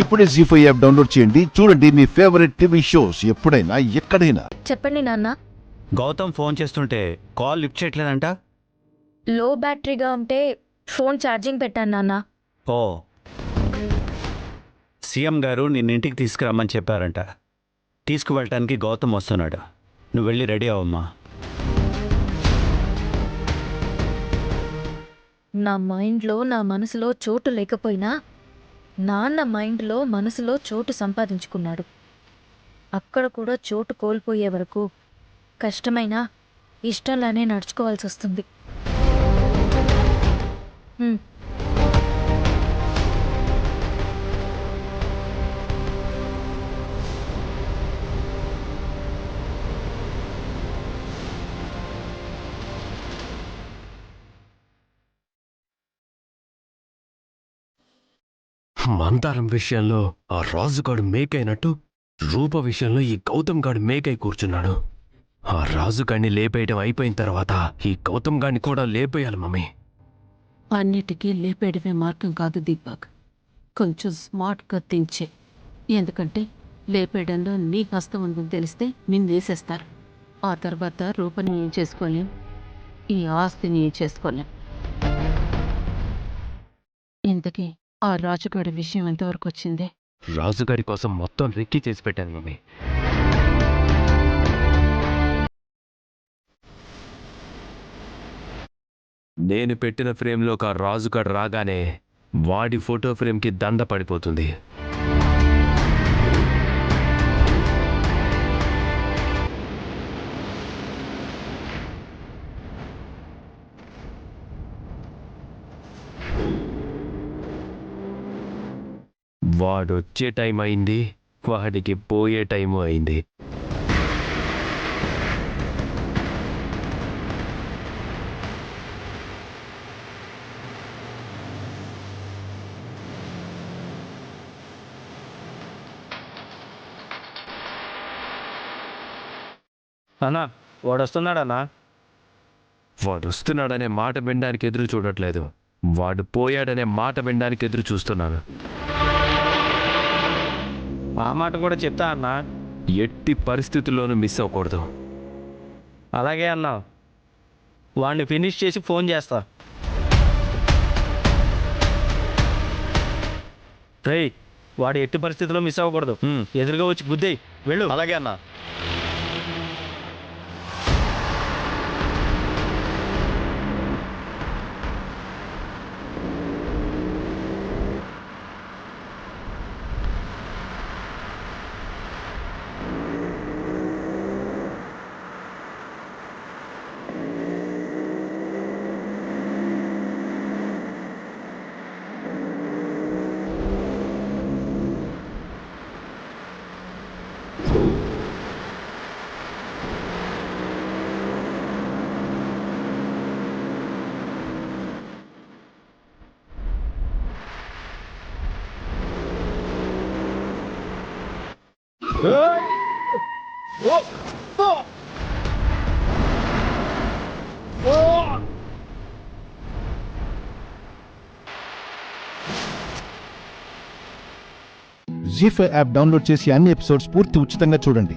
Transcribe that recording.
ఇప్పుడే జీ5 app download చేయండి. చూడండి మీ ఫేవరెట్ టీవీ షోస్ ఎప్పుడైనా ఎక్కడైనా. చెప్పండి నాన్న. గౌతమ్ ఫోన్ చేస్తుంటే కాల్ లిఫ్ట్ చేయట్లేదంట. లో బ్యాటరీగా ఉంటే ఫోన్ ఛార్జింగ్ పెట్టాను నాన్న. ఓ, సీఎం గారు నిన్న ఇంటికి తీసుకురమ్మని చెప్పారంట. తీసుకువెళ్ళటానికి గౌతమ్ వస్తున్నాడు. నువ్వు వెళ్ళి రెడీ అవమ్మా. నా మైండ్లో నా మనసులో చోటు లేకపోయినా నాన్న మైండ్లో మనసులో చోటు సంపాదించుకున్నాడు. అక్కడ కూడా చోటు కోల్పోయే వరకు కష్టమైనా ఇష్టంలానే నడుచుకోవాల్సి వస్తుంది. మందారం విషయంలో ఆ రాజుగాడు మేకైనట్టు రూప విషయంలో ఈ గౌతమ్ గాడు మేకై కూర్చున్నాడు. ఆ రాజుగాడిని లేపేయడం అయిపోయిన తర్వాత ఈ గౌతమ్ గాడిని కూడా లేపేయాలి మమ్మీ. అన్నిటికీ లేపేయడమే మార్గం కాదు దీపక్. కొంచెం స్మార్ట్గా థింక్ చేయి. ఎందుకంటే లేపేయడంలో నీ హస్తం ఉందని తెలిస్తే నిన్నేసేస్తారు. ఆ తర్వాత రూపని ఏం చేసుకోలేం, ఈ ఆస్తిని ఏం చేసుకోలేం. ఇంతకీ ఆ రాజుగాడి విషయం ఎంతవరకు వచ్చింది? రాజుగారి కోసం మొత్తం రెక్కి చేసి పెట్టాను మమ్మీ. నేను పెట్టిన ఫ్రేమ్లోకి ఆ రాజుగాడు రాగానే వాడి ఫోటో ఫ్రేమ్కి దండ పడిపోతుంది. వాడొచ్చే టైం అయింది, వాడికి పోయే టైము అయింది. అన్నా, వాడు వస్తున్నాడన్నా. వాడు వస్తున్నాడనే మాట వినడానికి ఎదురు చూడట్లేదు, వాడు పోయాడనే మాట వినడానికి ఎదురు చూస్తున్నాను. ఆ మాట కూడా చెప్తా అన్నా. ఎట్టి పరిస్థితుల్లోనూ మిస్ అవ్వకూడదు. అలాగే అన్నా, వాడిని ఫినిష్ చేసి ఫోన్ చేస్తా. రేయ్, వాడు ఎట్టి పరిస్థితుల్లో మిస్ అవ్వకూడదు. ఎదురుగా వచ్చి గుద్దేయ్. వెళ్ళు. అలాగే అన్నా. జీ5 యాప్ డౌన్లోడ్ చేసి అన్ని ఎపిసోడ్స్ పూర్తి ఉచితంగా చూడండి.